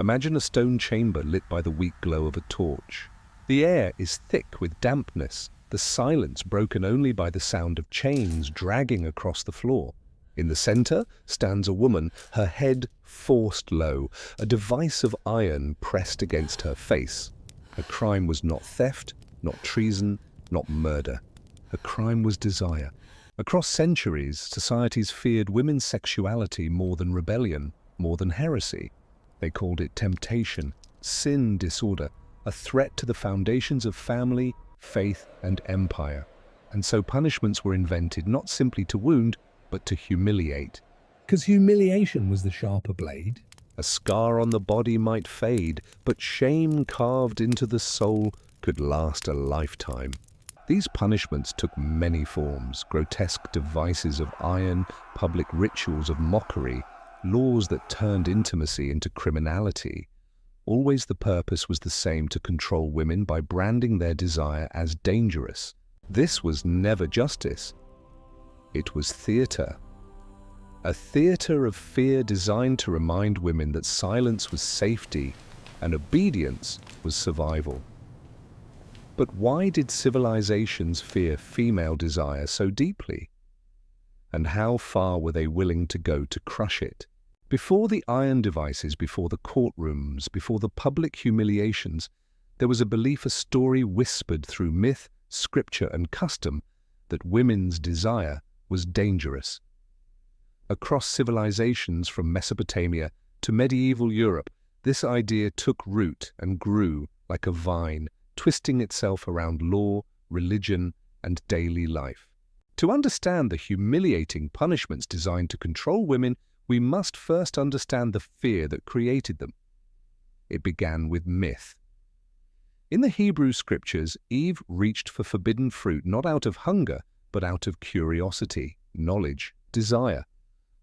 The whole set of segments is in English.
Imagine a stone chamber lit by the weak glow of a torch. The air is thick with dampness, the silence broken only by the sound of chains dragging across the floor. In the center stands a woman, her head forced low, a device of iron pressed against her face. Her crime was not theft, not treason, not murder. Her crime was desire. Across centuries, societies feared women's sexuality more than rebellion, more than heresy. They called it temptation, sin, disorder, a threat to the foundations of family, faith, and empire. And so punishments were invented not simply to wound, but to humiliate. Because humiliation was the sharper blade. A scar on the body might fade, but shame carved into the soul could last a lifetime. These punishments took many forms: grotesque devices of iron, public rituals of mockery, laws that turned intimacy into criminality. Always the purpose was the same: to control women by branding their desire as dangerous. This was never justice. It was theater. A theater of fear designed to remind women that silence was safety and obedience was survival. But why did civilizations fear female desire so deeply? And how far were they willing to go to crush it? Before the iron devices, before the courtrooms, before the public humiliations, there was a belief, a story whispered through myth, scripture, and custom that women's desire was dangerous. Across civilizations from Mesopotamia to medieval Europe, this idea took root and grew like a vine, twisting itself around law, religion, and daily life. To understand the humiliating punishments designed to control women, we must first understand the fear that created them. It began with myth. In the Hebrew scriptures, Eve reached for forbidden fruit not out of hunger, but out of curiosity, knowledge, desire.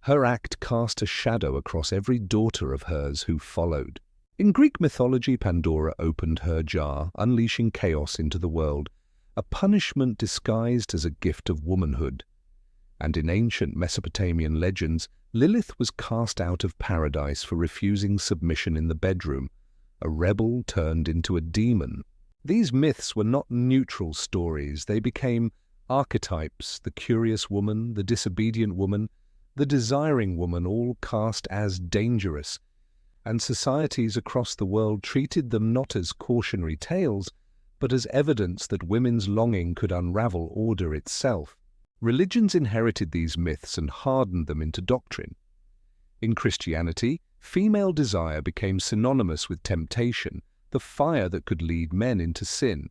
Her act cast a shadow across every daughter of hers who followed. In Greek mythology, Pandora opened her jar, unleashing chaos into the world, a punishment disguised as a gift of womanhood. And in ancient Mesopotamian legends, Lilith was cast out of paradise for refusing submission in the bedroom, a rebel turned into a demon. These myths were not neutral stories. They became archetypes: the curious woman, the disobedient woman, the desiring woman, all cast as dangerous. And societies across the world treated them not as cautionary tales, but as evidence that women's longing could unravel order itself. Religions inherited these myths and hardened them into doctrine. In Christianity, female desire became synonymous with temptation, the fire that could lead men into sin.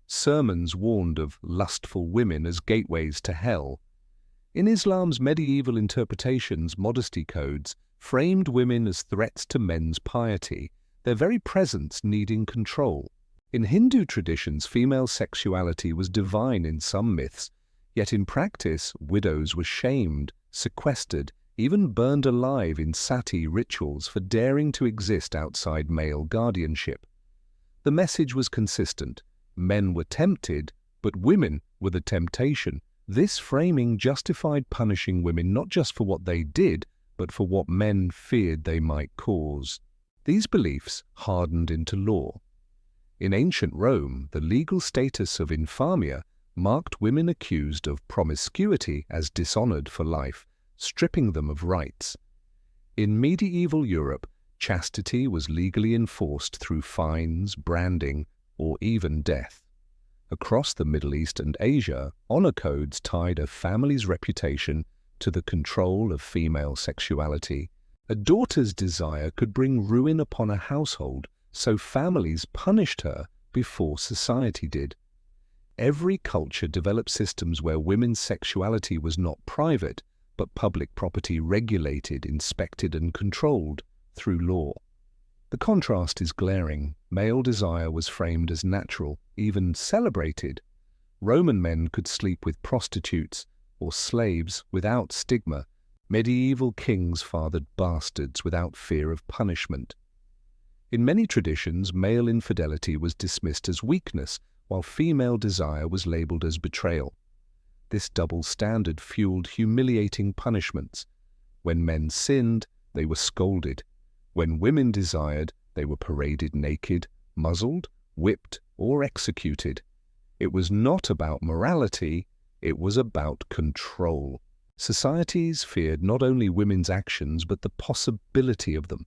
Sermons warned of lustful women as gateways to hell. In Islam's medieval interpretations, modesty codes framed women as threats to men's piety, their very presence needing control. In Hindu traditions, female sexuality was divine in some myths, yet in practice, widows were shamed, sequestered, even burned alive in sati rituals for daring to exist outside male guardianship. The message was consistent: men were tempted, but women were the temptation. This framing justified punishing women not just for what they did, but for what men feared they might cause. These beliefs hardened into law. In ancient Rome, the legal status of infamia marked women accused of promiscuity as dishonored for life, stripping them of rights. In medieval Europe, chastity was legally enforced through fines, branding, or even death. Across the Middle East and Asia, honor codes tied a family's reputation to the control of female sexuality. A daughter's desire could bring ruin upon a household, so families punished her before society did. Every culture developed systems where women's sexuality was not private, but public property, regulated, inspected, and controlled through law. The contrast is glaring. Male desire was framed as natural, even celebrated. Roman men could sleep with prostitutes or slaves without stigma. Medieval kings fathered bastards without fear of punishment. In many traditions, male infidelity was dismissed as weakness, while female desire was labeled as betrayal. This double standard fueled humiliating punishments. When men sinned, they were scolded. When women desired, They were paraded naked, muzzled, whipped, or executed. It was not about morality, it was about control. Societies feared not only women's actions but the possibility of them.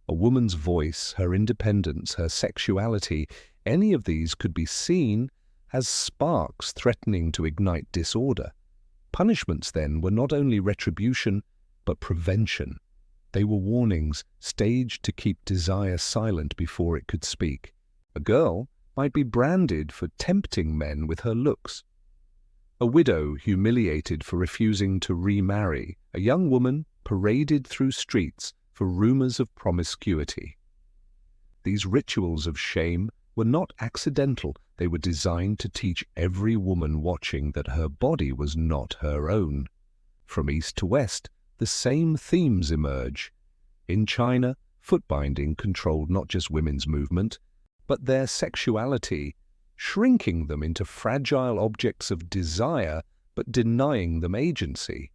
A woman's voice, her independence, her sexuality, any of these could be seen as sparks threatening to ignite disorder. Punishments, then, were not only retribution, but prevention. They were warnings staged to keep desire silent before it could speak. A girl might be branded for tempting men with her looks. A widow humiliated for refusing to remarry. A young woman paraded through streets for rumors of promiscuity. These rituals of shame were not accidental. They were designed to teach every woman watching that her body was not her own. From east to west, the same themes emerge. In China, foot-binding controlled not just women's movement, but their sexuality, shrinking them into fragile objects of desire but denying them agency.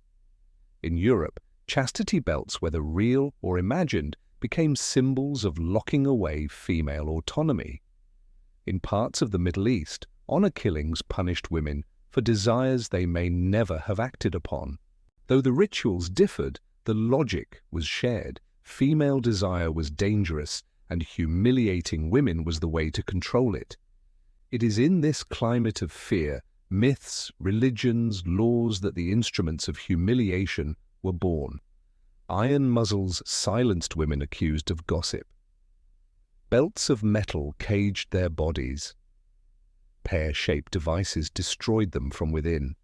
In Europe, chastity belts, whether real or imagined, became symbols of locking away female autonomy. In parts of the Middle East, honor killings punished women for desires they may never have acted upon. Though the rituals differed, the logic was shared. Female desire was dangerous, and humiliating women was the way to control it. It is in this climate of fear, myths, religions, laws, that the instruments of humiliation were born. Iron muzzles silenced women accused of gossip. Belts of metal caged their bodies. Pear-shaped devices destroyed them from within.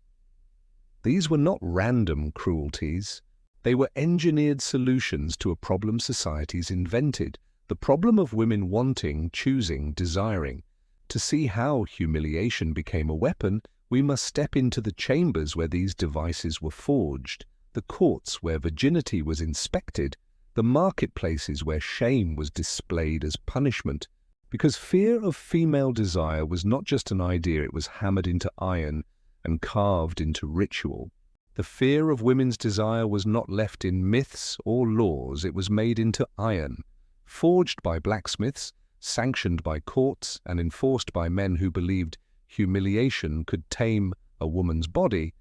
These were not random cruelties. They were engineered solutions to a problem societies invented, the problem of women wanting, choosing, desiring. To see how humiliation became a weapon, we must step into the chambers where these devices were forged, the courts where virginity was inspected, the marketplaces where shame was displayed as punishment. Because fear of female desire was not just an idea, it was hammered into iron and carved into ritual. The fear of women's desire was not left in myths or laws, it was made into iron, forged by blacksmiths, sanctioned by courts, and enforced by men who believed humiliation could tame a woman's body.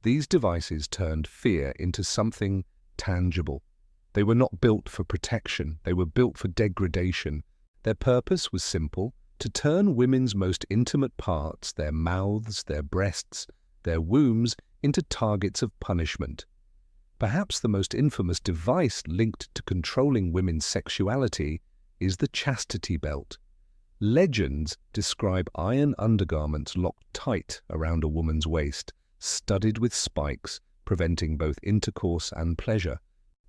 These devices turned fear into something tangible. They were not built for protection, they were built for degradation. Their purpose was simple: to turn women's most intimate parts, their mouths, their breasts, their wombs, into targets of punishment. Perhaps the most infamous device linked to controlling women's sexuality is the chastity belt. Legends describe iron undergarments locked tight around a woman's waist, studded with spikes, preventing both intercourse and pleasure.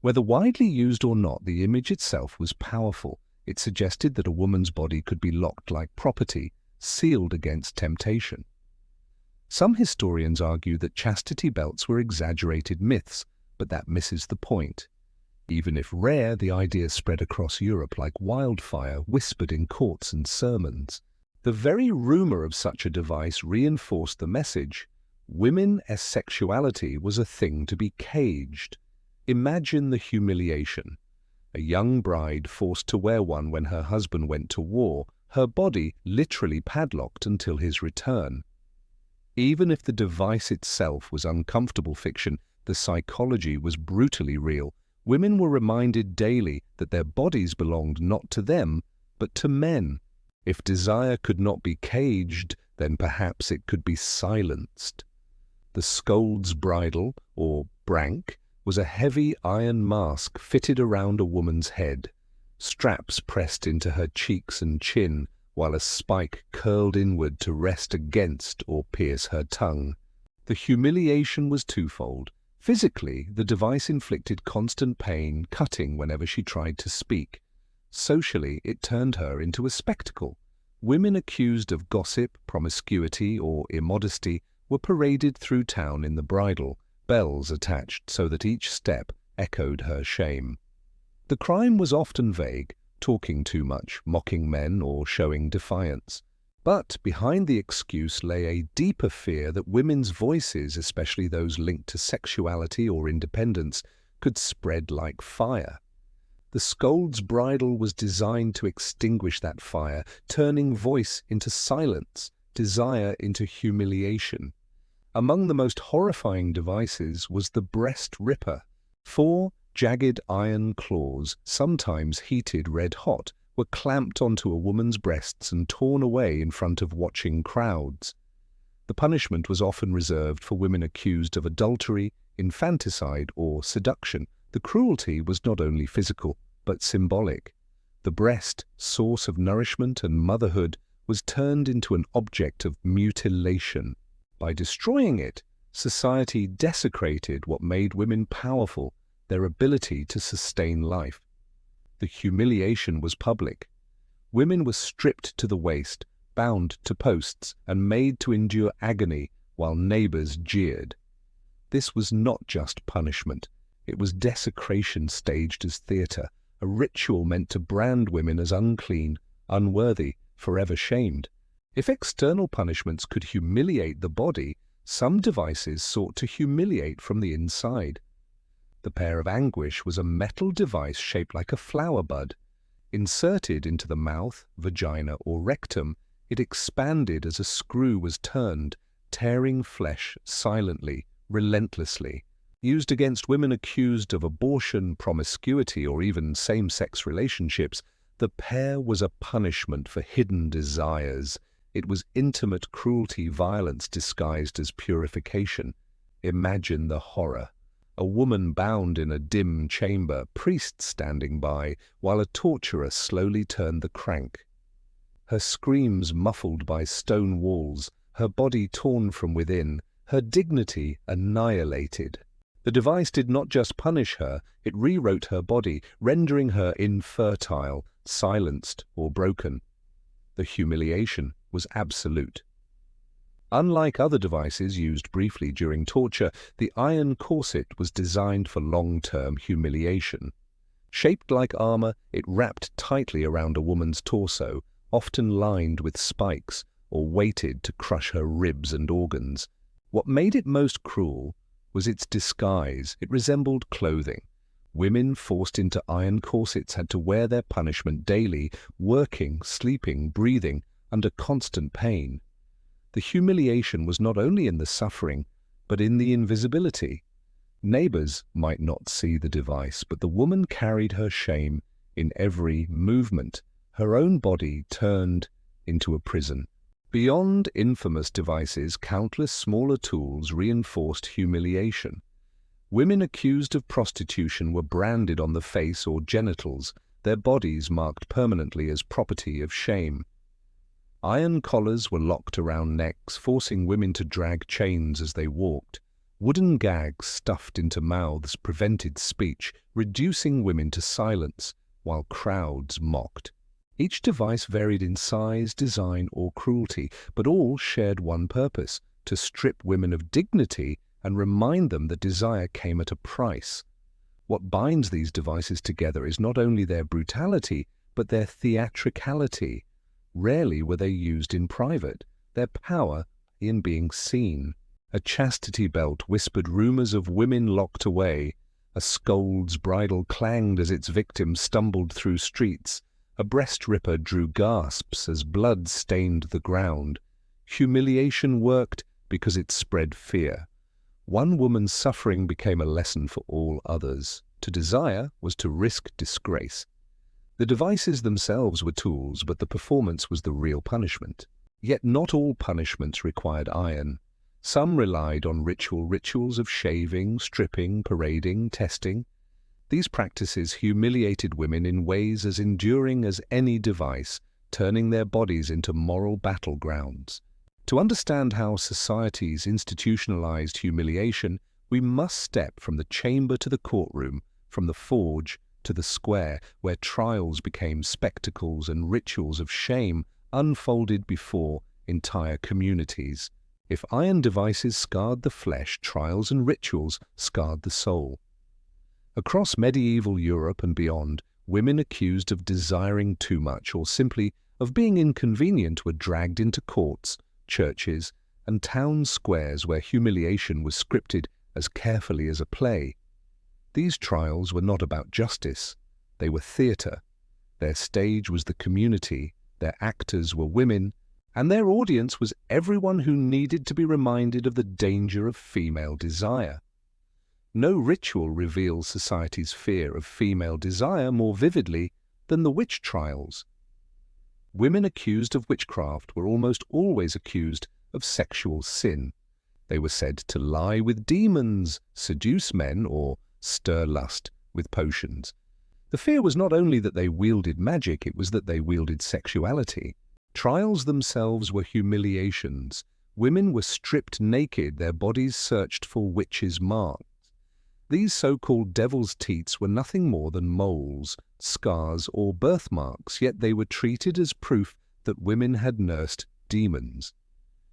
Whether widely used or not, the image itself was powerful. It suggested that a woman's body could be locked like property, sealed against temptation. Some historians argue that chastity belts were exaggerated myths, but that misses the point. Even if rare, the idea spread across Europe like wildfire, whispered in courts and sermons. The very rumor of such a device reinforced the message: women's sexuality was a thing to be caged. Imagine the humiliation. A young bride forced to wear one when her husband went to war, her body literally padlocked until his return. Even if the device itself was uncomfortable fiction, the psychology was brutally real. Women were reminded daily that their bodies belonged not to them, but to men. If desire could not be caged, then perhaps it could be silenced. The Scolds bridle, or brank, was a heavy iron mask fitted around a woman's head. Straps pressed into her cheeks and chin, while a spike curled inward to rest against or pierce her tongue. The humiliation was twofold. Physically, the device inflicted constant pain, cutting whenever she tried to speak. Socially, it turned her into a spectacle. Women accused of gossip, promiscuity, or immodesty were paraded through town in the bridle, bells attached so that each step echoed her shame. The crime was often vague: talking too much, mocking men, or showing defiance. But behind the excuse lay a deeper fear that women's voices, especially those linked to sexuality or independence, could spread like fire. The Scold's bridle was designed to extinguish that fire, turning voice into silence, desire into humiliation. Among the most horrifying devices was the breast ripper. 4 jagged iron claws, sometimes heated red-hot, were clamped onto a woman's breasts and torn away in front of watching crowds. The punishment was often reserved for women accused of adultery, infanticide, or seduction. The cruelty was not only physical, but symbolic. The breast, source of nourishment and motherhood, was turned into an object of mutilation. By destroying it, society desecrated what made women powerful, their ability to sustain life. The humiliation was public. Women were stripped to the waist, bound to posts, and made to endure agony while neighbors jeered. This was not just punishment. It was desecration staged as theater, a ritual meant to brand women as unclean, unworthy, forever shamed. If external punishments could humiliate the body, some devices sought to humiliate from the inside. The Pear of Anguish was a metal device shaped like a flower bud. Inserted into the mouth, vagina, or rectum, it expanded as a screw was turned, tearing flesh silently, relentlessly. Used against women accused of abortion, promiscuity, or even same-sex relationships, the Pear was a punishment for hidden desires. It was intimate cruelty, violence disguised as purification. Imagine the horror. A woman bound in a dim chamber, priests standing by, while a torturer slowly turned the crank. Her screams muffled by stone walls, her body torn from within, her dignity annihilated. The device did not just punish her, it rewrote her body, rendering her infertile, silenced, or broken. The humiliation was absolute. Unlike other devices used briefly during torture, the iron corset was designed for long-term humiliation. Shaped like armor, it wrapped tightly around a woman's torso, often lined with spikes, or weighted to crush her ribs and organs. What made it most cruel was its disguise. It resembled clothing. Women forced into iron corsets had to wear their punishment daily, working, sleeping, breathing, under constant pain. The humiliation was not only in the suffering, but in the invisibility. Neighbors might not see the device, but the woman carried her shame in every movement, her own body turned into a prison. Beyond infamous devices, countless smaller tools reinforced humiliation. Women accused of prostitution were branded on the face or genitals, their bodies marked permanently as property of shame. Iron collars were locked around necks, forcing women to drag chains as they walked. Wooden gags stuffed into mouths prevented speech, reducing women to silence, while crowds mocked. Each device varied in size, design, or cruelty, but all shared one purpose: to strip women of dignity and remind them that desire came at a price. What binds these devices together is not only their brutality, but their theatricality. Rarely were they used in private, their power in being seen. A chastity belt whispered rumors of women locked away. A Scold's bridle clanged as its victim stumbled through streets. A breast ripper drew gasps as blood stained the ground. Humiliation worked because it spread fear. One woman's suffering became a lesson for all others. To desire was to risk disgrace. The devices themselves were tools, but the performance was the real punishment. Yet not all punishments required iron. Some relied on rituals of shaving, stripping, parading, testing. These practices humiliated women in ways as enduring as any device, turning their bodies into moral battlegrounds. To understand how societies institutionalized humiliation, we must step from the chamber to the courtroom, from the forge to the square, where trials became spectacles and rituals of shame unfolded before entire communities. If iron devices scarred the flesh, trials and rituals scarred the soul. Across medieval Europe and beyond, women accused of desiring too much or simply of being inconvenient were dragged into courts, churches, and town squares where humiliation was scripted as carefully as a play. These trials were not about justice. They were theatre. Their stage was the community, their actors were women, and their audience was everyone who needed to be reminded of the danger of female desire. No ritual reveals society's fear of female desire more vividly than the witch trials. Women accused of witchcraft were almost always accused of sexual sin. They were said to lie with demons, seduce men, or stir lust with potions. The fear was not only that they wielded magic, it was that they wielded sexuality. Trials themselves were humiliations. Women were stripped naked, their bodies searched for witches' marks. These so-called devil's teats were nothing more than moles, scars, or birthmarks, yet they were treated as proof that women had nursed demons.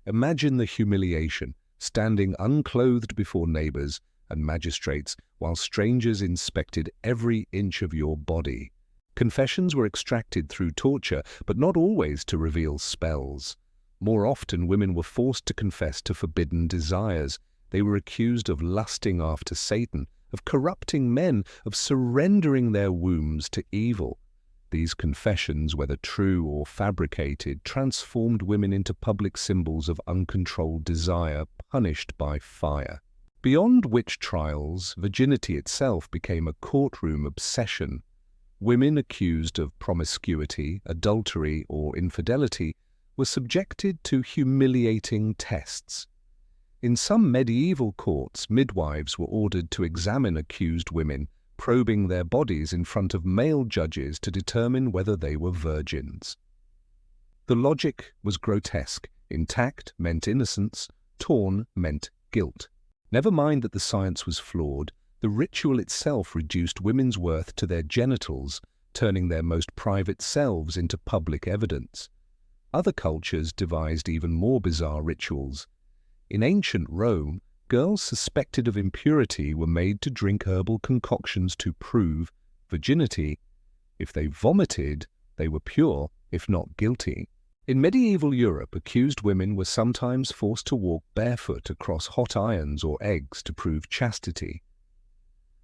Imagine the humiliation, standing unclothed before neighbors and magistrates while strangers inspected every inch of your body. Confessions were extracted through torture, but not always to reveal spells. More often, women were forced to confess to forbidden desires. They were accused of lusting after Satan, of corrupting men, of surrendering their wombs to evil. These confessions, whether true or fabricated, transformed women into public symbols of uncontrolled desire, punished by fire. Beyond witch trials, virginity itself became a courtroom obsession. Women accused of promiscuity, adultery, or infidelity were subjected to humiliating tests. In some medieval courts, midwives were ordered to examine accused women, probing their bodies in front of male judges to determine whether they were virgins. The logic was grotesque. Intact meant innocence, torn meant guilt. Never mind that the science was flawed, the ritual itself reduced women's worth to their genitals, turning their most private selves into public evidence. Other cultures devised even more bizarre rituals. In ancient Rome, girls suspected of impurity were made to drink herbal concoctions to prove virginity. If they vomited, they were pure, if not guilty. In medieval Europe, accused women were sometimes forced to walk barefoot across hot irons or eggs to prove chastity.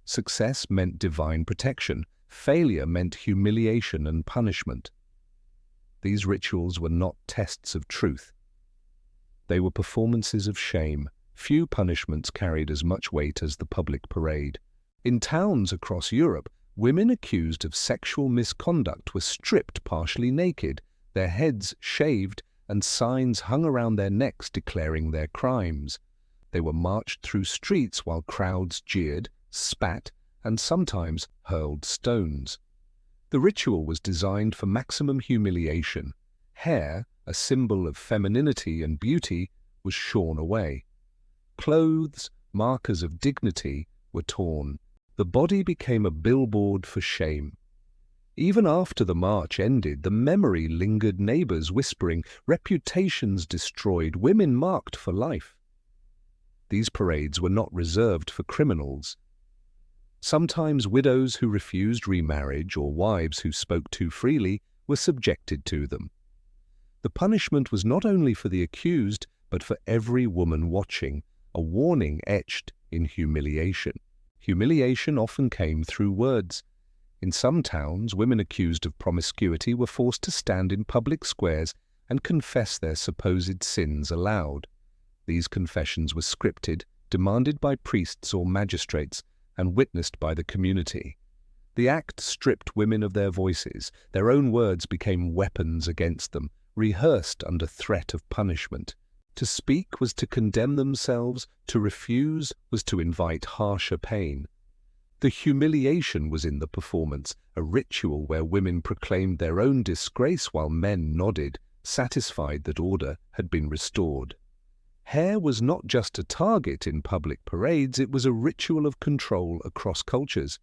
Success meant divine protection. Failure meant humiliation and punishment. These rituals were not tests of truth. They were performances of shame. Few punishments carried as much weight as the public parade. In towns across Europe, women accused of sexual misconduct were stripped partially naked, their heads shaved, and signs hung around their necks declaring their crimes. They were marched through streets while crowds jeered, spat, and sometimes hurled stones. The ritual was designed for maximum humiliation. Hair, a symbol of femininity and beauty, was shorn away. Clothes, markers of dignity, were torn. The body became a billboard for shame. Even after the march ended, the memory lingered, neighbors whispering, reputations destroyed, women marked for life. These parades were not reserved for criminals. Sometimes widows who refused remarriage or wives who spoke too freely were subjected to them. The punishment was not only for the accused, but for every woman watching, a warning etched in humiliation. Humiliation often came through words. In some towns, women accused of promiscuity were forced to stand in public squares and confess their supposed sins aloud. These confessions were scripted, demanded by priests or magistrates, and witnessed by the community. The act stripped women of their voices. Their own words became weapons against them, rehearsed under threat of punishment. To speak was to condemn themselves, to refuse was to invite harsher pain. The humiliation was in the performance, a ritual where women proclaimed their own disgrace while men nodded, satisfied that order had been restored. Hair was not just a target in public parades, it was a ritual of control across cultures.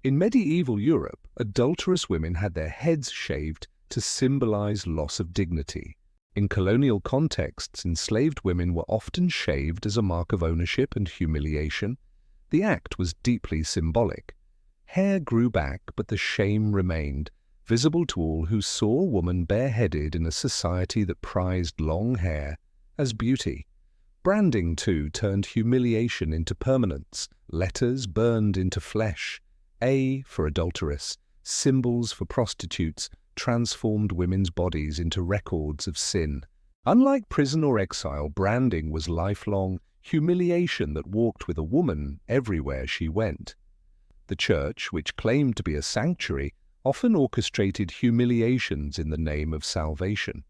In medieval Europe, adulterous women had their heads shaved to symbolize loss of dignity. In colonial contexts, enslaved women were often shaved as a mark of ownership and humiliation. The act was deeply symbolic. Hair grew back, but the shame remained, visible to all who saw a woman bareheaded in a society that prized long hair as beauty. Branding, too, turned humiliation into permanence. Letters burned into flesh. A for adulteress, symbols for prostitutes, transformed women's bodies into records of sin. Unlike prison or exile, branding was lifelong, humiliation that walked with a woman everywhere she went. The church, which claimed to be a sanctuary, often orchestrated humiliations in the name of salvation.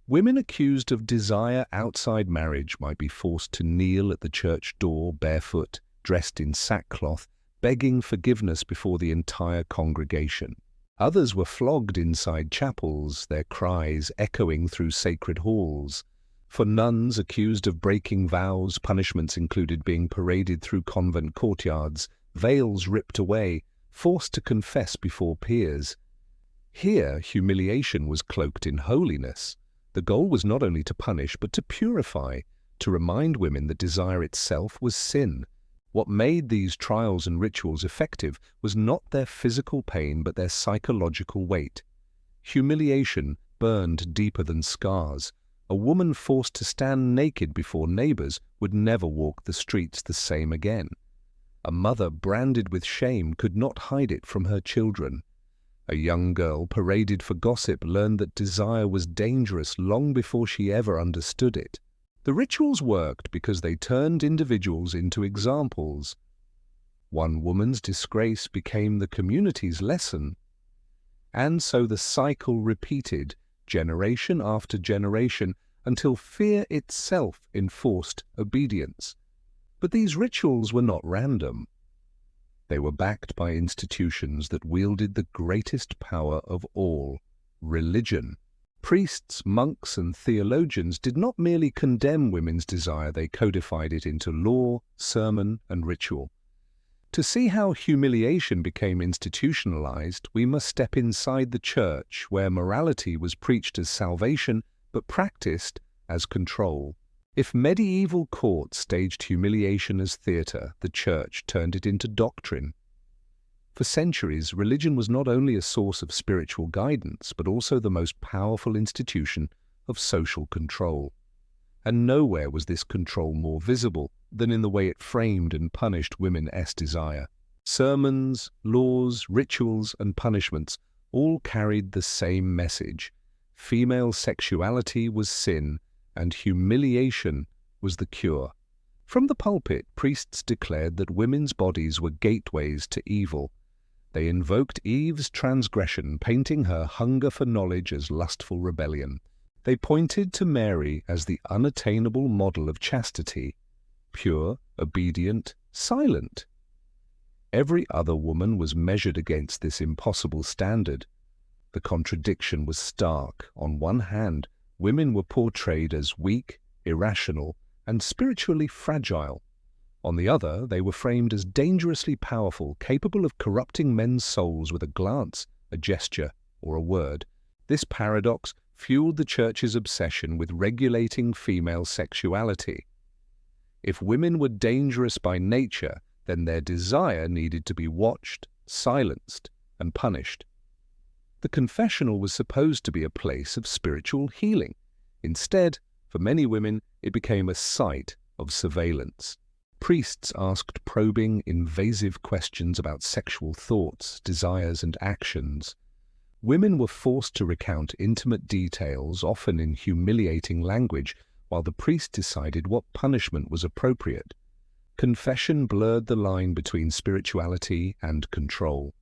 Women accused of desire outside marriage might be forced to kneel at the church door barefoot, dressed in sackcloth, begging forgiveness before the entire congregation. Others were flogged inside chapels, their cries echoing through sacred halls. For nuns accused of breaking vows, punishments included being paraded through convent courtyards, veils ripped away, forced to confess before peers. Here, humiliation was cloaked in holiness. The goal was not only to punish, but to purify, to remind women that desire itself was sin. What made these trials and rituals effective was not their physical pain, but their psychological weight. Humiliation burned deeper than scars. A woman forced to stand naked before neighbors would never walk the streets the same again. A mother branded with shame could not hide it from her children. A young girl paraded for gossip learned that desire was dangerous long before she ever understood it. The rituals worked because they turned individuals into examples. One woman's disgrace became the community's lesson. And so the cycle repeated, generation after generation, until fear itself enforced obedience. But these rituals were not random. They were backed by institutions that wielded the greatest power of all, religion. Priests, monks, and theologians did not merely condemn women's desire, they codified it into law, sermon, and ritual. To see how humiliation became institutionalized, we must step inside the church, where morality was preached as salvation, but practiced as control. If medieval courts staged humiliation as theatre, the church turned it into doctrine. For centuries, religion was not only a source of spiritual guidance, but also the most powerful institution of social control. And nowhere was this control more visible than in the way it framed and punished women's desire. Sermons, laws, rituals, and punishments all carried the same message. Female sexuality was sin, and humiliation was the cure. From the pulpit, priests declared that women's bodies were gateways to evil. They invoked Eve's transgression, painting her hunger for knowledge as lustful rebellion. They pointed to Mary as the unattainable model of chastity, pure, obedient, silent. Every other woman was measured against this impossible standard. The contradiction was stark. On one hand, women were portrayed as weak, irrational, and spiritually fragile. On the other, they were framed as dangerously powerful, capable of corrupting men's souls with a glance, a gesture, or a word. This paradox fueled the church's obsession with regulating female sexuality. If women were dangerous by nature, then their desire needed to be watched, silenced, and punished. The confessional was supposed to be a place of spiritual healing. Instead, for many women, it became a site of surveillance. Priests asked probing, invasive questions about sexual thoughts, desires, and actions. Women were forced to recount intimate details, often in humiliating language, while the priest decided what punishment was appropriate. Confession blurred the line between spirituality and control.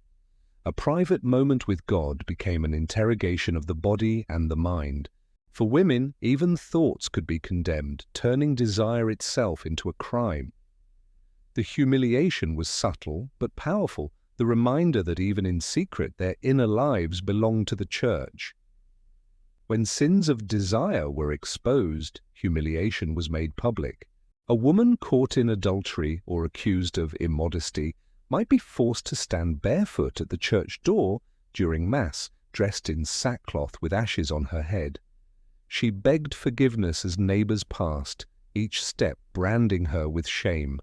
A private moment with God became an interrogation of the body and the mind. For women, even thoughts could be condemned, turning desire itself into a crime. The humiliation was subtle but powerful, the reminder that even in secret their inner lives belonged to the church. When sins of desire were exposed, humiliation was made public. A woman caught in adultery or accused of immodesty might be forced to stand barefoot at the church door during Mass, dressed in sackcloth with ashes on her head. She begged forgiveness as neighbors passed, each step branding her with shame.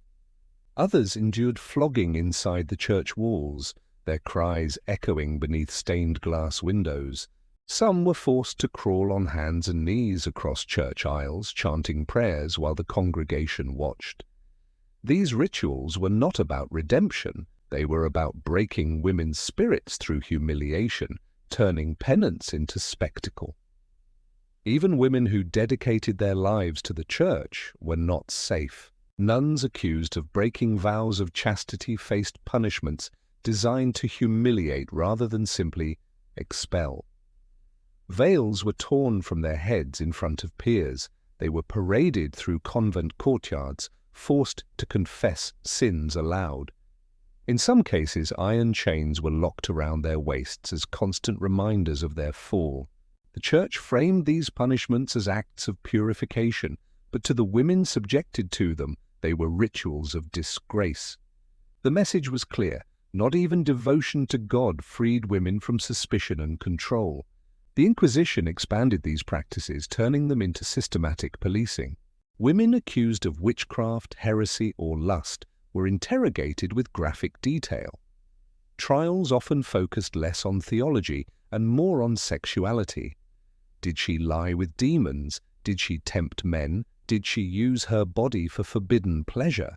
Others endured flogging inside the church walls, their cries echoing beneath stained glass windows. Some were forced to crawl on hands and knees across church aisles, chanting prayers while the congregation watched. These rituals were not about redemption, They were about breaking women's spirits through humiliation, turning penance into spectacle. Even women who dedicated their lives to the church were not safe. Nuns accused of breaking vows of chastity faced punishments designed to humiliate rather than simply expel. Veils were torn from their heads in front of peers. They were paraded through convent courtyards, forced to confess sins aloud. In some cases, iron chains were locked around their waists as constant reminders of their fall. The church framed these punishments as acts of purification, but to the women subjected to them, they were rituals of disgrace. The message was clear. Not even devotion to God freed women from suspicion and control. The Inquisition expanded these practices, turning them into systematic policing. Women accused of witchcraft, heresy, or lust were interrogated with graphic detail. Trials often focused less on theology and more on sexuality. Did she lie with demons? Did she tempt men? Did she use her body for forbidden pleasure?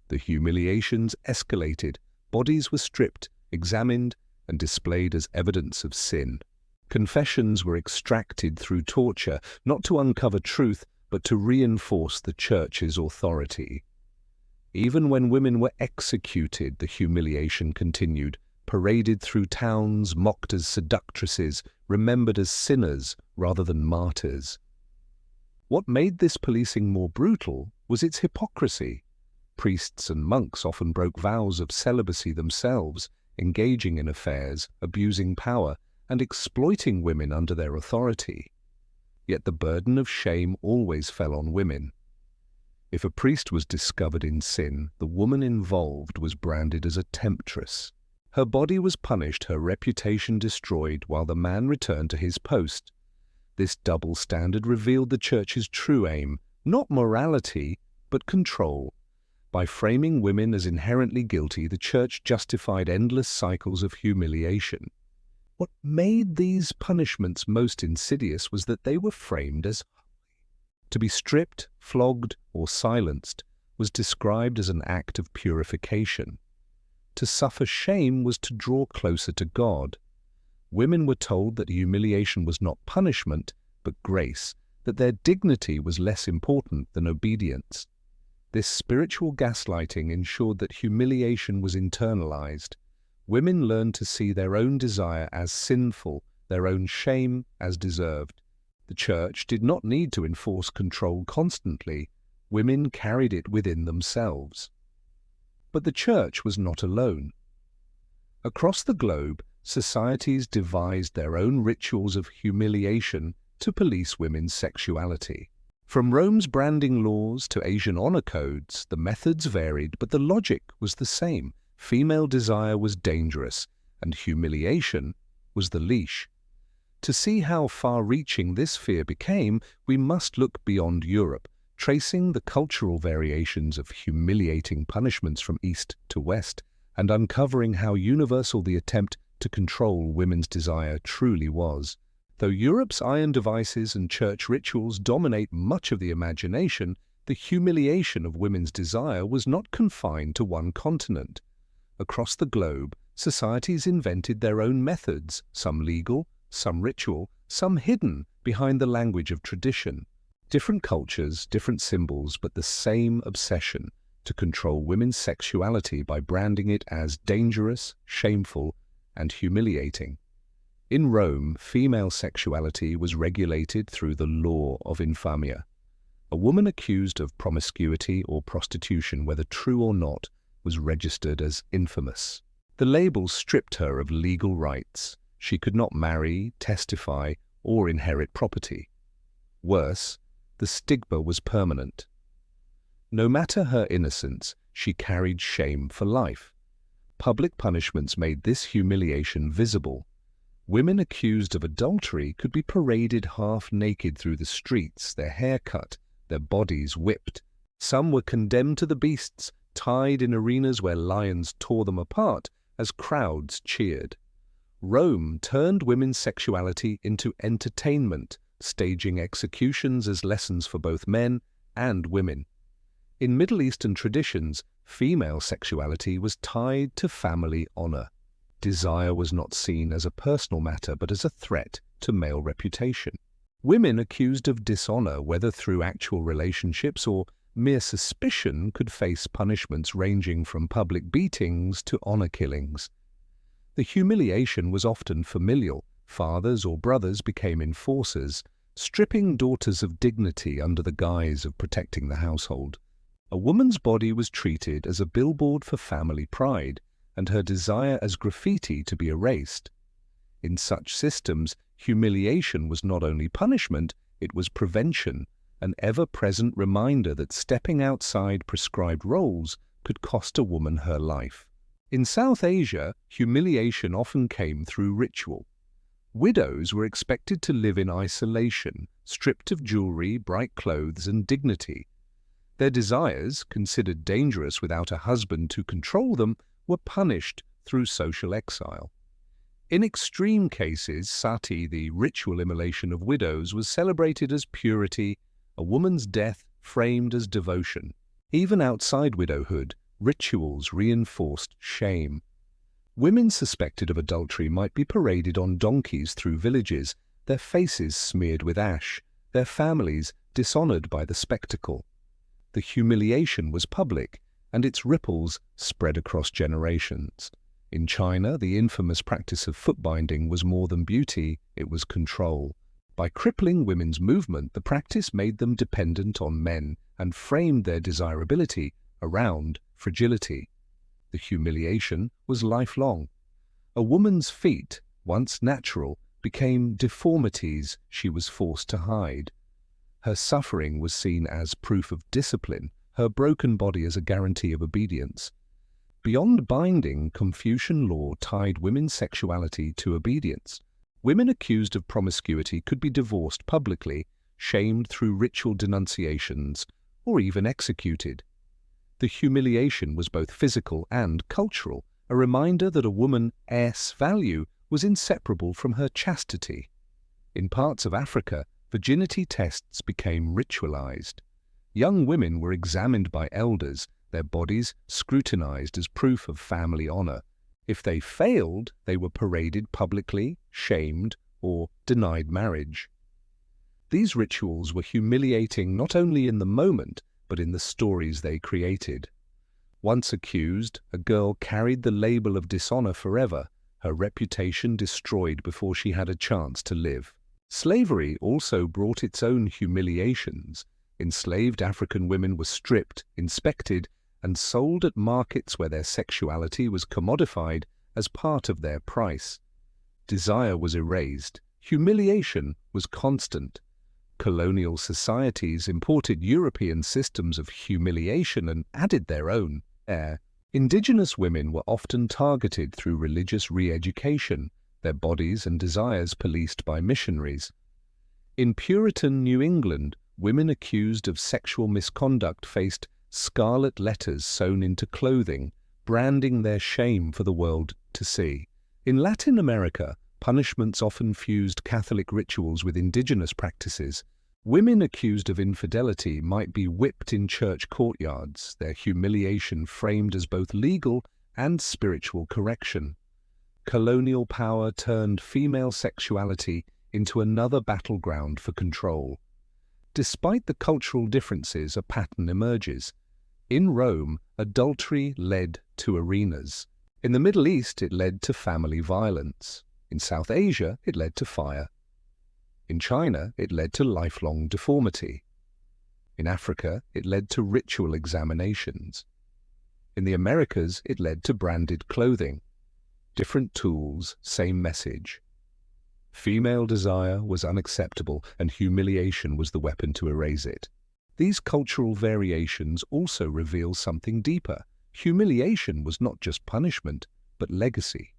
The humiliations escalated. Bodies were stripped, examined, and displayed as evidence of sin. Confessions were extracted through torture, not to uncover truth, but to reinforce the church's authority. Even when women were executed, the humiliation continued, paraded through towns, mocked as seductresses, remembered as sinners rather than martyrs. What made this policing more brutal was its hypocrisy. Priests and monks often broke vows of celibacy themselves, engaging in affairs, abusing power, and exploiting women under their authority. Yet the burden of shame always fell on women. If a priest was discovered in sin, the woman involved was branded as a temptress. Her body was punished, her reputation destroyed, while the man returned to his post. This double standard revealed the church's true aim, not morality, but control. By framing women as inherently guilty, the church justified endless cycles of humiliation. What made these punishments most insidious was that they were framed as holy. To be stripped, flogged, or silenced was described as an act of purification. To suffer shame was to draw closer to God. Women were told that humiliation was not punishment, but grace, that their dignity was less important than obedience. This spiritual gaslighting ensured that humiliation was internalized. Women learned to see their own desire as sinful, their own shame as deserved. The church did not need to enforce control constantly. Women carried it within themselves. But the church was not alone. Across the globe, societies devised their own rituals of humiliation to police women's sexuality. From Rome's branding laws to Asian honor codes, the methods varied, but the logic was the same. Female desire was dangerous, and humiliation was the leash. To see how far-reaching this fear became, we must look beyond Europe, tracing the cultural variations of humiliating punishments from east to west, and uncovering how universal the attempt to control women's desire truly was. Though Europe's iron devices and church rituals dominate much of the imagination, the humiliation of women's desire was not confined to one continent. Across the globe, societies invented their own methods, some legal, some ritual, some hidden behind the language of tradition. Different cultures, different symbols, but the same obsession to control women's sexuality by branding it as dangerous, shameful, and humiliating. In Rome, female sexuality was regulated through the law of infamia. A woman accused of promiscuity or prostitution, whether true or not, was registered as infamous. The label stripped her of legal rights. She could not marry, testify, or inherit property. Worse, the stigma was permanent. No matter her innocence, she carried shame for life. Public punishments made this humiliation visible. Women accused of adultery could be paraded half-naked through the streets, their hair cut, their bodies whipped. Some were condemned to the beasts, tied in arenas where lions tore them apart as crowds cheered. Rome turned women's sexuality into entertainment, staging executions as lessons for both men and women. In Middle Eastern traditions, Female sexuality was tied to family honor. Desire was not seen as a personal matter but as a threat to male reputation. Women accused of dishonor, whether through actual relationships or mere suspicion, could face punishments ranging from public beatings to honor killings. The humiliation was often familial. Fathers or brothers became enforcers, stripping daughters of dignity under the guise of protecting the household. A woman's body was treated as a billboard for family pride, and her desire as graffiti to be erased. In such systems, humiliation was not only punishment, it was prevention, an ever-present reminder that stepping outside prescribed roles could cost a woman her life. In South Asia, humiliation often came through ritual. Widows were expected to live in isolation, stripped of jewelry, bright clothes, and dignity. Their desires, considered dangerous without a husband to control them, were punished through social exile. In extreme cases, sati, the ritual immolation of widows, was celebrated as purity, a woman's death framed as devotion. Even outside widowhood, rituals reinforced shame. Women suspected of adultery might be paraded on donkeys through villages, their faces smeared with ash, their families dishonored by the spectacle. The humiliation was public, and its ripples spread across generations. In China, the infamous practice of foot binding was more than beauty, it was control. By crippling women's movement, the practice made them dependent on men and framed their desirability around fragility. The humiliation was lifelong. A woman's feet, once natural, became deformities she was forced to hide. Her suffering was seen as proof of discipline, her broken body as a guarantee of obedience. Beyond binding, Confucian law tied women's sexuality to obedience. Women accused of promiscuity could be divorced publicly, shamed through ritual denunciations, or even executed. The humiliation was both physical and cultural, a reminder that a woman's value was inseparable from her chastity. In parts of Africa, virginity tests became ritualized. Young women were examined by elders, their bodies scrutinized as proof of family honor. If they failed, they were paraded publicly, shamed, or denied marriage. These rituals were humiliating not only in the moment, but in the stories they created. Once accused, a girl carried the label of dishonor forever, her reputation destroyed before she had a chance to live. Slavery also brought its own humiliations. Enslaved African women were stripped, inspected, and sold at markets where their sexuality was commodified as part of their price. Desire was erased. Humiliation was constant. Colonial societies imported European systems of humiliation and added their own. Indigenous women were often targeted through religious re-education, their bodies and desires policed by missionaries. In Puritan New England, women accused of sexual misconduct faced scarlet letters sewn into clothing, branding their shame for the world to see. In Latin America, punishments often fused Catholic rituals with indigenous practices. Women accused of infidelity might be whipped in church courtyards, their humiliation framed as both legal and spiritual correction. Colonial power turned female sexuality into another battleground for control. Despite the cultural differences, a pattern emerges. In Rome, adultery led to arenas. In the Middle East, it led to family violence. In South Asia, it led to fire. In China, it led to lifelong deformity. In Africa, it led to ritual examinations. In the Americas, it led to branded clothing. Different tools, same message. Female desire was unacceptable, and humiliation was the weapon to erase it. These cultural variations also reveal something deeper. Humiliation was not just punishment, but legacy.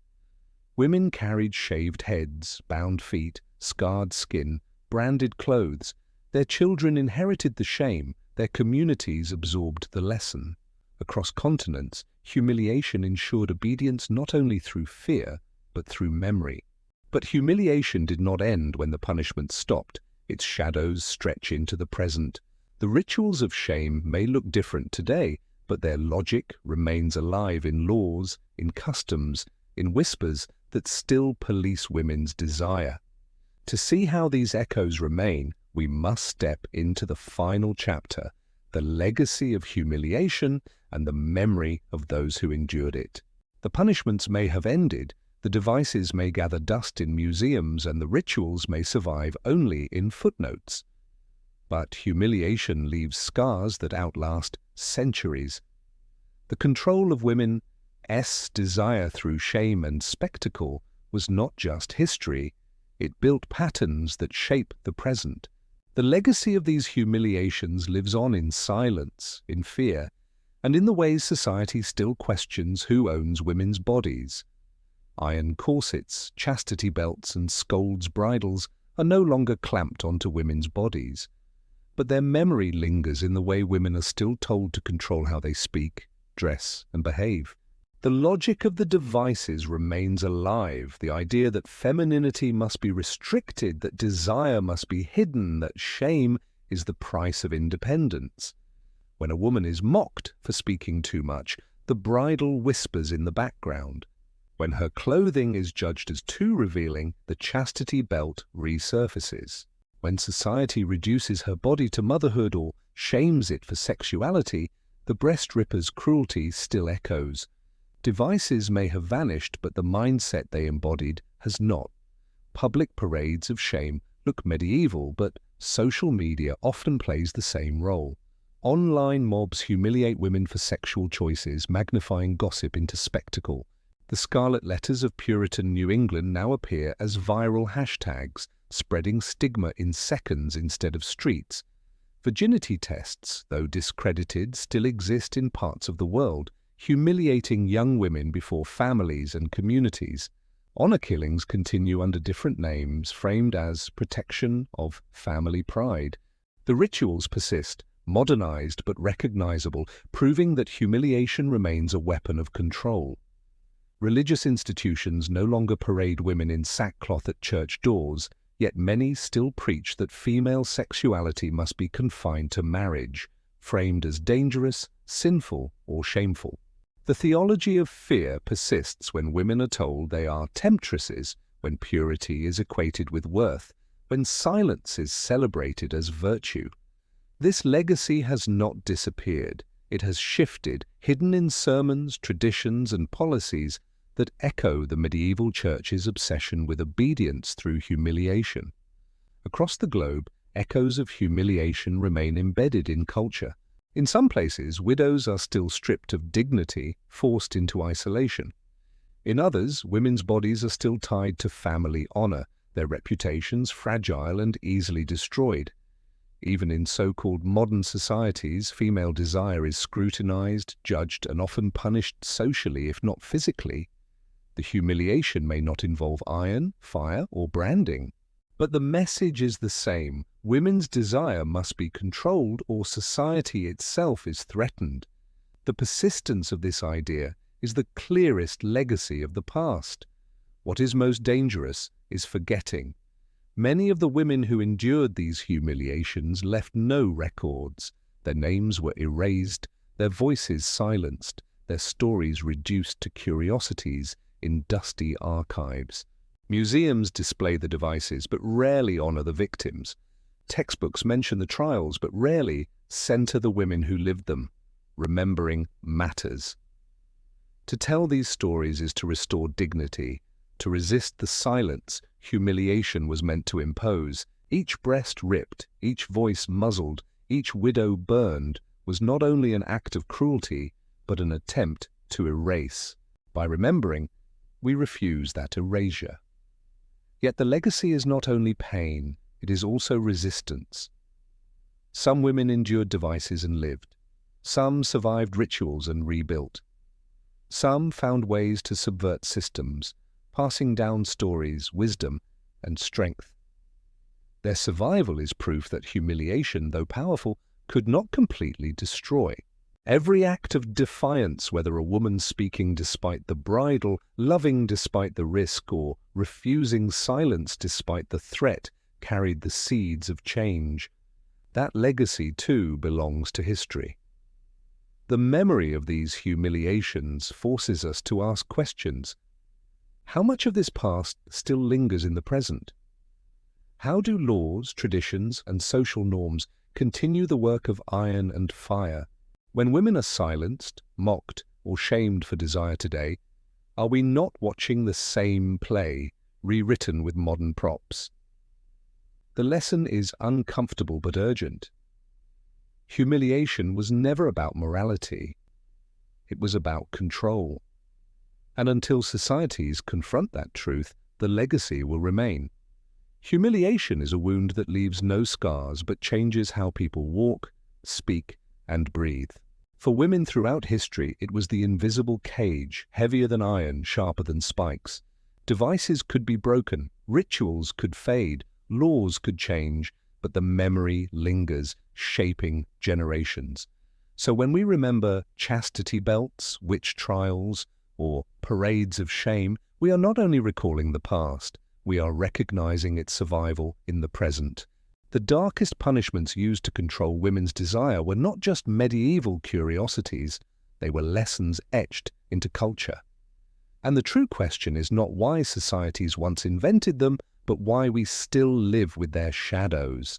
Women carried shaved heads, bound feet, scarred skin, branded clothes. Their children inherited the shame, their communities absorbed the lesson. Across continents, humiliation ensured obedience not only through fear, but through memory. But humiliation did not end when the punishment stopped. Its shadows stretch into the present. The rituals of shame may look different today, but their logic remains alive in laws, in customs, in whispers that still police women's desire. To see how these echoes remain, we must step into the final chapter, the legacy of humiliation and the memory of those who endured it. The punishments may have ended, the devices may gather dust in museums, and the rituals may survive only in footnotes. But humiliation leaves scars that outlast centuries. The control of women's desire through shame and spectacle was not just history, it built patterns that shape the present. The legacy of these humiliations lives on in silence, in fear, and in the ways society still questions who owns women's bodies. Iron corsets, chastity belts, and Scolds bridles are no longer clamped onto women's bodies, but their memory lingers in the way women are still told to control how they speak, dress, and behave. The logic of the devices remains alive, the idea that femininity must be restricted, that desire must be hidden, that shame is the price of independence. When a woman is mocked for speaking too much, the bridle whispers in the background. When her clothing is judged as too revealing, the chastity belt resurfaces. When society reduces her body to motherhood or shames it for sexuality, the breast ripper's cruelty still echoes. Devices may have vanished, but the mindset they embodied has not. Public parades of shame look medieval, but social media often plays the same role. Online mobs humiliate women for sexual choices, magnifying gossip into spectacle. The scarlet letters of Puritan New England now appear as viral hashtags, spreading stigma in seconds instead of streets. Virginity tests, though discredited, still exist in parts of the world, humiliating young women before families and communities. Honor killings continue under different names, framed as protection of family pride. The rituals persist, modernized but recognizable, proving that humiliation remains a weapon of control. Religious institutions no longer parade women in sackcloth at church doors, yet many still preach that female sexuality must be confined to marriage, framed as dangerous, sinful, or shameful. The theology of fear persists when women are told they are temptresses, when purity is equated with worth, when silence is celebrated as virtue. This legacy has not disappeared. It has shifted, hidden in sermons, traditions, and policies that echo the medieval church's obsession with obedience through humiliation. Across the globe, echoes of humiliation remain embedded in culture. In some places, widows are still stripped of dignity, forced into isolation. In others, women's bodies are still tied to family honor, their reputations fragile and easily destroyed. Even in so-called modern societies, female desire is scrutinized, judged, and often punished socially, if not physically. The humiliation may not involve iron, fire, or branding. But the message is the same. Women's desire must be controlled or society itself is threatened. The persistence of this idea is the clearest legacy of the past. What is most dangerous is forgetting. Many of the women who endured these humiliations left no records. Their names were erased, their voices silenced, their stories reduced to curiosities in dusty archives. Museums display the devices but rarely honor the victims. Textbooks mention the trials but rarely center the women who lived them. Remembering matters. To tell these stories is to restore dignity, to resist the silence humiliation was meant to impose. Each breast ripped, each voice muzzled, each widow burned was not only an act of cruelty, but an attempt to erase. By remembering, we refuse that erasure. Yet the legacy is not only pain, it is also resistance. Some women endured devices and lived. Some survived rituals and rebuilt. Some found ways to subvert systems, passing down stories, wisdom, and strength. Their survival is proof that humiliation, though powerful, could not completely destroy. Every act of defiance, whether a woman speaking despite the bridle, loving despite the risk, or refusing silence despite the threat, carried the seeds of change. That legacy, too, belongs to history. The memory of these humiliations forces us to ask questions. How much of this past still lingers in the present? How do laws, traditions, and social norms continue the work of iron and fire? When women are silenced, mocked, or shamed for desire today, are we not watching the same play, rewritten with modern props? The lesson is uncomfortable but urgent. Humiliation was never about morality. It was about control. And until societies confront that truth, the legacy will remain. Humiliation is a wound that leaves no scars but changes how people walk, speak, and breathe. For women throughout history, it was the invisible cage, heavier than iron, sharper than spikes. Devices could be broken, rituals could fade, laws could change, but the memory lingers, shaping generations. So when we remember chastity belts, witch trials, or parades of shame, we are not only recalling the past, we are recognizing its survival in the present. The darkest punishments used to control women's desire were not just medieval curiosities, they were lessons etched into culture. And the true question is not why societies once invented them, but why we still live with their shadows.